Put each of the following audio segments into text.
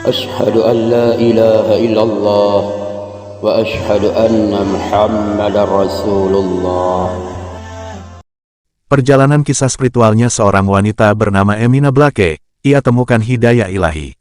أشهد أن لا إله إلا الله وأشهد أن محمدا رسول الله. Perjalanan kisah spiritualnya seorang wanita bernama Emina Blake, ia temukan hidayah ilahi.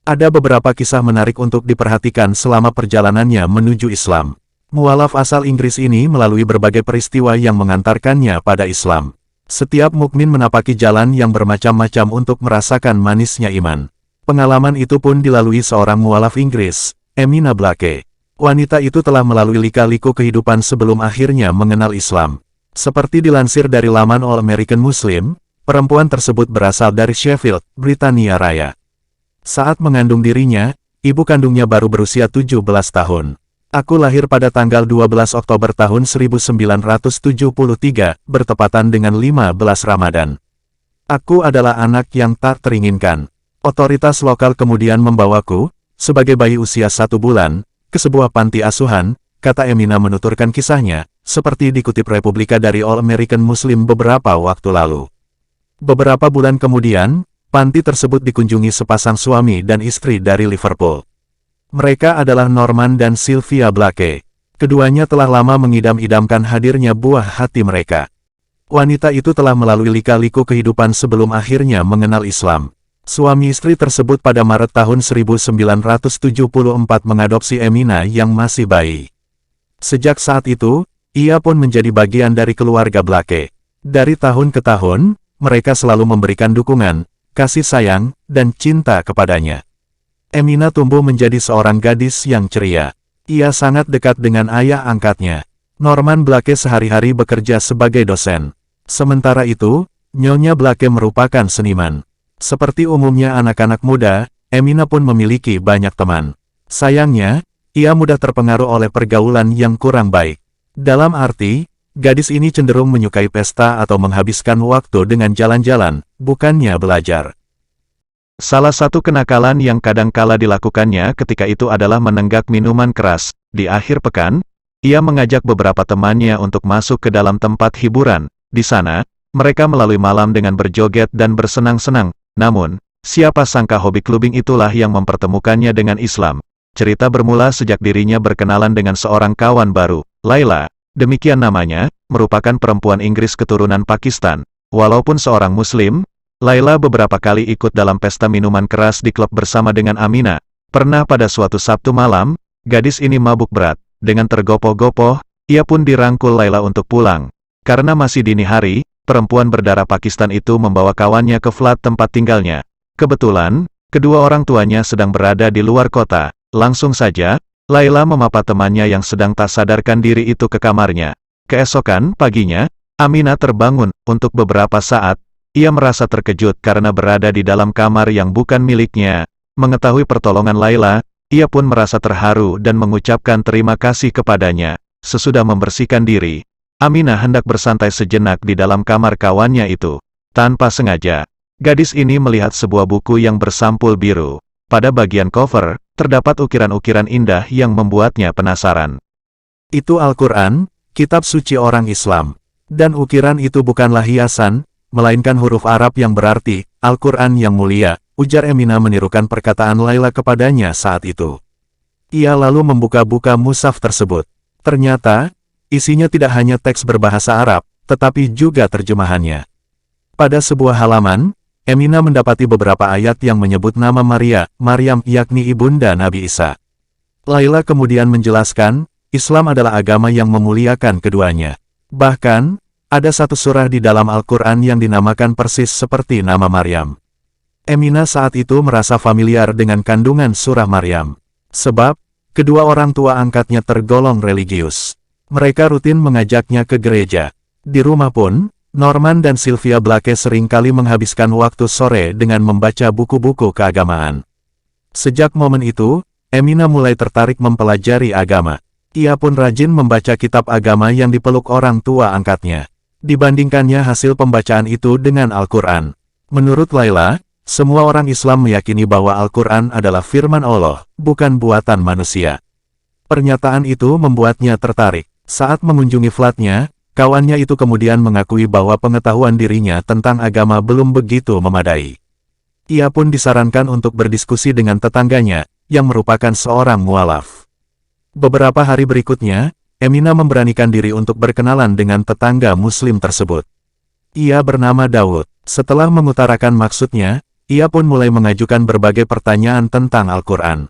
Ada beberapa kisah menarik untuk diperhatikan selama perjalanannya menuju Islam. Mualaf asal Inggris ini melalui berbagai peristiwa yang mengantarkannya pada Islam. Setiap mukmin menapaki jalan yang bermacam-macam untuk merasakan manisnya iman. Pengalaman itu pun dilalui seorang mualaf Inggris, Emina Blake. Wanita itu telah melalui lika-liku kehidupan sebelum akhirnya mengenal Islam. Seperti dilansir dari laman All American Muslim, perempuan tersebut berasal dari Sheffield, Britania Raya. Saat mengandung dirinya, ibu kandungnya baru berusia 17 tahun. Aku lahir pada tanggal 12 Oktober tahun 1973, bertepatan dengan 15 Ramadan. Aku adalah anak yang tak teringinkan. Otoritas lokal kemudian membawaku, sebagai bayi usia 1 bulan, ke sebuah panti asuhan, kata Emina menuturkan kisahnya, seperti dikutip Republika dari All American Muslim beberapa waktu lalu. Beberapa bulan kemudian, panti tersebut dikunjungi sepasang suami dan istri dari Liverpool. Mereka adalah Norman dan Sylvia Blake. Keduanya telah lama mengidam-idamkan hadirnya buah hati mereka. Wanita itu telah melalui lika-liku kehidupan sebelum akhirnya mengenal Islam. Suami istri tersebut pada Maret tahun 1974 mengadopsi Emina yang masih bayi. Sejak saat itu, ia pun menjadi bagian dari keluarga Blake. Dari tahun ke tahun, mereka selalu memberikan dukungan, kasih sayang, dan cinta kepadanya. Emina tumbuh menjadi seorang gadis yang ceria. Ia sangat dekat dengan ayah angkatnya. Norman Blake sehari-hari bekerja sebagai dosen. Sementara itu, Nyonya Blake merupakan seniman. Seperti umumnya anak-anak muda, Emina pun memiliki banyak teman. Sayangnya, ia mudah terpengaruh oleh pergaulan yang kurang baik. Dalam arti, gadis ini cenderung menyukai pesta atau menghabiskan waktu dengan jalan-jalan, bukannya belajar. Salah satu kenakalan yang kadangkala dilakukannya ketika itu adalah menenggak minuman keras. Di akhir pekan, ia mengajak beberapa temannya untuk masuk ke dalam tempat hiburan. Di sana, mereka melalui malam dengan berjoget dan bersenang-senang. Namun, siapa sangka hobi clubbing itulah yang mempertemukannya dengan Islam. Cerita bermula sejak dirinya berkenalan dengan seorang kawan baru, Laila, demikian namanya, merupakan perempuan Inggris keturunan Pakistan. Walaupun seorang Muslim, Laila beberapa kali ikut dalam pesta minuman keras di klub bersama dengan Amina. Pernah pada suatu Sabtu malam, gadis ini mabuk berat. Dengan tergopoh-gopoh, ia pun dirangkul Laila untuk pulang. Karena masih dini hari, perempuan berdarah Pakistan itu membawa kawannya ke flat tempat tinggalnya. Kebetulan, kedua orang tuanya sedang berada di luar kota. Langsung saja, Laila memapa temannya yang sedang tak sadarkan diri itu ke kamarnya. Keesokan paginya, Amina terbangun. Untuk beberapa saat, ia merasa terkejut karena berada di dalam kamar yang bukan miliknya. Mengetahui pertolongan Laila, ia pun merasa terharu dan mengucapkan terima kasih kepadanya. Sesudah membersihkan diri, Amina hendak bersantai sejenak di dalam kamar kawannya itu. Tanpa sengaja, gadis ini melihat sebuah buku yang bersampul biru. Pada bagian cover, terdapat ukiran-ukiran indah yang membuatnya penasaran. Itu Al-Quran, kitab suci orang Islam. Dan ukiran itu bukanlah hiasan, melainkan huruf Arab yang berarti, Al-Quran yang mulia, ujar Emina menirukan perkataan Laila kepadanya saat itu. Ia lalu membuka-buka mushaf tersebut. Ternyata, isinya tidak hanya teks berbahasa Arab, tetapi juga terjemahannya. Pada sebuah halaman, Emina mendapati beberapa ayat yang menyebut nama Maryam yakni ibunda Nabi Isa. Laila kemudian menjelaskan, Islam adalah agama yang memuliakan keduanya. Bahkan, ada satu surah di dalam Al-Quran yang dinamakan persis seperti nama Maryam. Emina saat itu merasa familiar dengan kandungan surah Maryam. Sebab, kedua orang tua angkatnya tergolong religius. Mereka rutin mengajaknya ke gereja. Di rumah pun, Norman dan Sylvia Blake seringkali menghabiskan waktu sore dengan membaca buku-buku keagamaan. Sejak momen itu, Emina mulai tertarik mempelajari agama. Ia pun rajin membaca kitab agama yang dipeluk orang tua angkatnya. Dibandingkannya hasil pembacaan itu dengan Al-Quran. Menurut Laila, semua orang Islam meyakini bahwa Al-Quran adalah firman Allah, bukan buatan manusia. Pernyataan itu membuatnya tertarik. Saat mengunjungi flatnya, kawannya itu kemudian mengakui bahwa pengetahuan dirinya tentang agama belum begitu memadai. Ia pun disarankan untuk berdiskusi dengan tetangganya, yang merupakan seorang mualaf. Beberapa hari berikutnya, Aminah memberanikan diri untuk berkenalan dengan tetangga Muslim tersebut. Ia bernama Daud. Setelah mengutarakan maksudnya, ia pun mulai mengajukan berbagai pertanyaan tentang Al-Quran.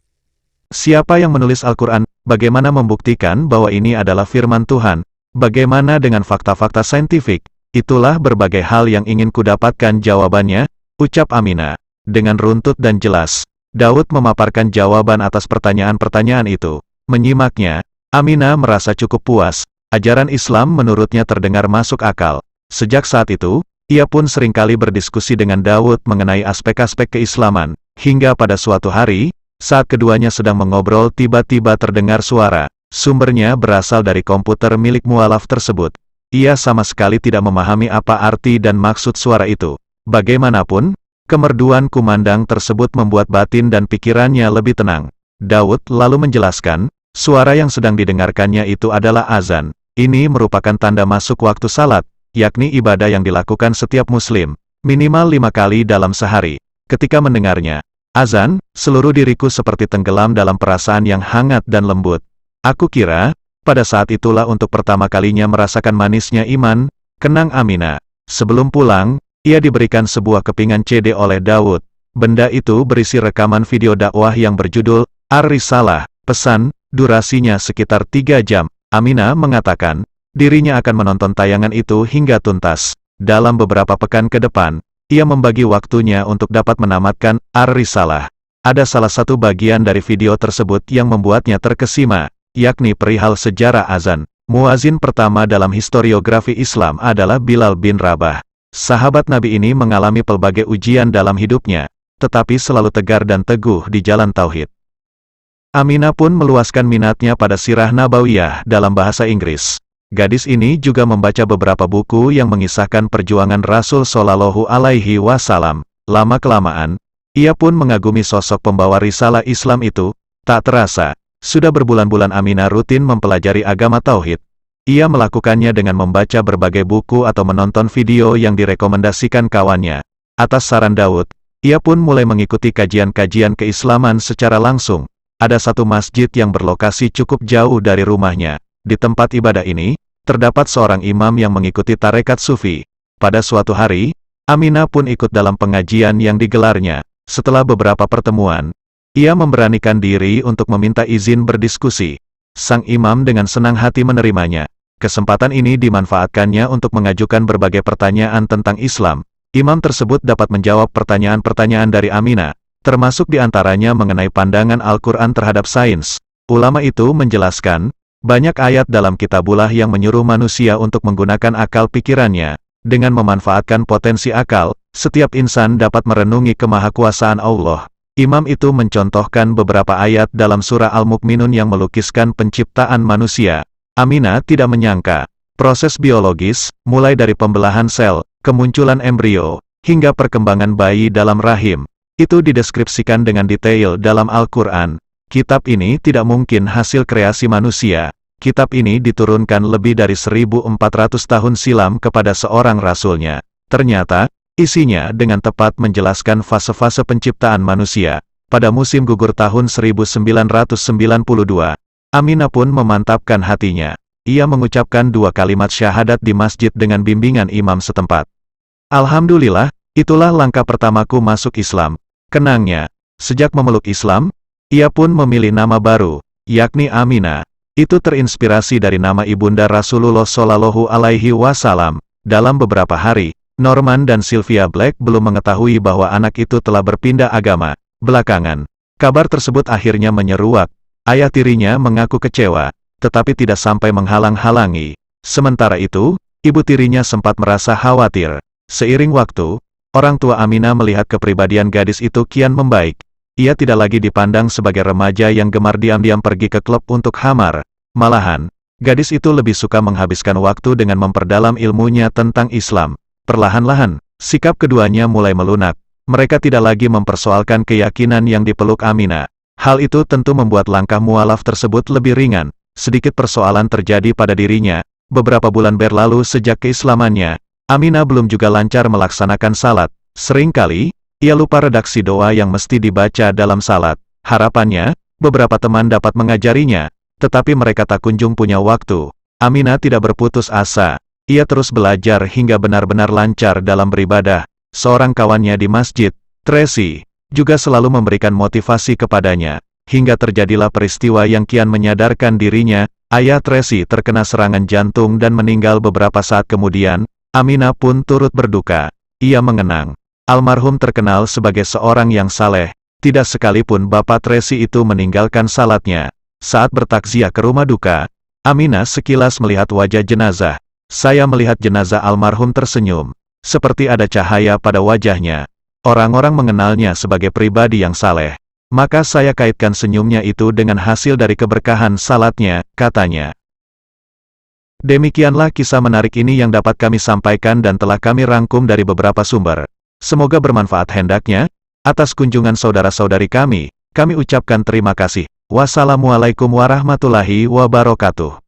Siapa yang menulis Al-Quran? Bagaimana membuktikan bahwa ini adalah firman Tuhan? Bagaimana dengan fakta-fakta saintifik? Itulah berbagai hal yang ingin kudapatkan jawabannya, ucap Aminah. Dengan runtut dan jelas, Daud memaparkan jawaban atas pertanyaan-pertanyaan itu. Menyimaknya, Aminah merasa cukup puas. Ajaran Islam menurutnya terdengar masuk akal. Sejak saat itu, ia pun seringkali berdiskusi dengan Daud mengenai aspek-aspek keislaman, hingga pada suatu hari, saat keduanya sedang mengobrol tiba-tiba terdengar suara. Sumbernya berasal dari komputer milik mualaf tersebut. Ia sama sekali tidak memahami apa arti dan maksud suara itu. Bagaimanapun, kemerduan kumandang tersebut membuat batin dan pikirannya lebih tenang. Daud lalu menjelaskan, suara yang sedang didengarkannya itu adalah azan. Ini merupakan tanda masuk waktu salat, yakni ibadah yang dilakukan setiap muslim, minimal 5 kali dalam sehari. Ketika mendengarnya, azan, seluruh diriku seperti tenggelam dalam perasaan yang hangat dan lembut. Aku kira, pada saat itulah untuk pertama kalinya merasakan manisnya iman, kenang Aminah. Sebelum pulang, ia diberikan sebuah kepingan CD oleh Daud. Benda itu berisi rekaman video dakwah yang berjudul, Ar-Risalah, pesan, durasinya sekitar 3 jam. Aminah mengatakan, dirinya akan menonton tayangan itu hingga tuntas. Dalam beberapa pekan ke depan, ia membagi waktunya untuk dapat menamatkan Ar-Risalah. Ada salah satu bagian dari video tersebut yang membuatnya terkesima, yakni perihal sejarah azan. Muazin pertama dalam historiografi Islam adalah Bilal bin Rabah. Sahabat Nabi ini mengalami pelbagai ujian dalam hidupnya, tetapi selalu tegar dan teguh di jalan tauhid. Aminah pun meluaskan minatnya pada sirah nabawiyah dalam bahasa Inggris. Gadis ini juga membaca beberapa buku yang mengisahkan perjuangan Rasul Shallallahu Alaihi Wasallam. Lama-kelamaan, ia pun mengagumi sosok pembawa risalah Islam itu. Tak terasa, sudah berbulan-bulan Aminah rutin mempelajari agama tauhid. Ia melakukannya dengan membaca berbagai buku atau menonton video yang direkomendasikan kawannya. Atas saran Daud, ia pun mulai mengikuti kajian-kajian keislaman secara langsung. Ada satu masjid yang berlokasi cukup jauh dari rumahnya. Di tempat ibadah ini, terdapat seorang imam yang mengikuti tarekat sufi. Pada suatu hari, Aminah pun ikut dalam pengajian yang digelarnya. Setelah beberapa pertemuan, ia memberanikan diri untuk meminta izin berdiskusi. Sang imam dengan senang hati menerimanya. Kesempatan ini dimanfaatkannya untuk mengajukan berbagai pertanyaan tentang Islam. Imam tersebut dapat menjawab pertanyaan-pertanyaan dari Aminah, termasuk diantaranya mengenai pandangan Al-Quran terhadap sains. Ulama itu menjelaskan, banyak ayat dalam kitabullah yang menyuruh manusia untuk menggunakan akal pikirannya. Dengan memanfaatkan potensi akal, setiap insan dapat merenungi kemahakuasaan Allah. Imam itu mencontohkan beberapa ayat dalam surah Al-Mu'minun yang melukiskan penciptaan manusia. Aminah tidak menyangka, proses biologis, mulai dari pembelahan sel, kemunculan embrio, hingga perkembangan bayi dalam rahim, itu dideskripsikan dengan detail dalam Al-Quran. Kitab ini tidak mungkin hasil kreasi manusia. Kitab ini diturunkan lebih dari 1400 tahun silam kepada seorang rasulnya. Ternyata, isinya dengan tepat menjelaskan fase-fase penciptaan manusia. Pada musim gugur tahun 1992, Aminah pun memantapkan hatinya. Ia mengucapkan 2 kalimat syahadat di masjid dengan bimbingan imam setempat. Alhamdulillah, itulah langkah pertamaku masuk Islam. Kenangnya, sejak memeluk Islam, ia pun memilih nama baru, yakni Aminah. Itu terinspirasi dari nama ibunda Rasulullah Shallallahu Alaihi Wasallam. Dalam beberapa hari, Norman dan Sylvia Black belum mengetahui bahwa anak itu telah berpindah agama. Belakangan, kabar tersebut akhirnya menyeruak. Ayah tirinya mengaku kecewa, tetapi tidak sampai menghalang-halangi. Sementara itu, ibu tirinya sempat merasa khawatir. Seiring waktu, orang tua Aminah melihat kepribadian gadis itu kian membaik. Ia tidak lagi dipandang sebagai remaja yang gemar diam-diam pergi ke klub untuk khamar. Malahan, gadis itu lebih suka menghabiskan waktu dengan memperdalam ilmunya tentang Islam. Perlahan-lahan, sikap keduanya mulai melunak. Mereka tidak lagi mempersoalkan keyakinan yang dipeluk Aminah. Hal itu tentu membuat langkah mualaf tersebut lebih ringan. Sedikit persoalan terjadi pada dirinya. Beberapa bulan berlalu sejak keislamannya, Aminah belum juga lancar melaksanakan salat. Seringkali, Ia lupa redaksi doa yang mesti dibaca dalam salat. Harapannya, beberapa teman dapat mengajarinya, tetapi mereka tak kunjung punya waktu. Aminah tidak berputus asa. Ia terus belajar hingga benar-benar lancar dalam beribadah. Seorang kawannya di masjid, Tracy, juga selalu memberikan motivasi kepadanya. Hingga terjadilah peristiwa yang kian menyadarkan dirinya. Ayah Tracy terkena serangan jantung dan meninggal beberapa saat kemudian. Aminah pun turut berduka. Ia mengenang. Almarhum terkenal sebagai seorang yang saleh. Tidak sekalipun bapak Tracy itu meninggalkan salatnya. Saat bertakziah ke rumah duka, Aminah sekilas melihat wajah jenazah. Saya melihat jenazah almarhum tersenyum. Seperti ada cahaya pada wajahnya. Orang-orang mengenalnya sebagai pribadi yang saleh. Maka saya kaitkan senyumnya itu dengan hasil dari keberkahan salatnya, katanya. Demikianlah kisah menarik ini yang dapat kami sampaikan dan telah kami rangkum dari beberapa sumber. Semoga bermanfaat hendaknya. Atas kunjungan saudara-saudari kami ucapkan terima kasih. Wassalamualaikum warahmatullahi wabarakatuh.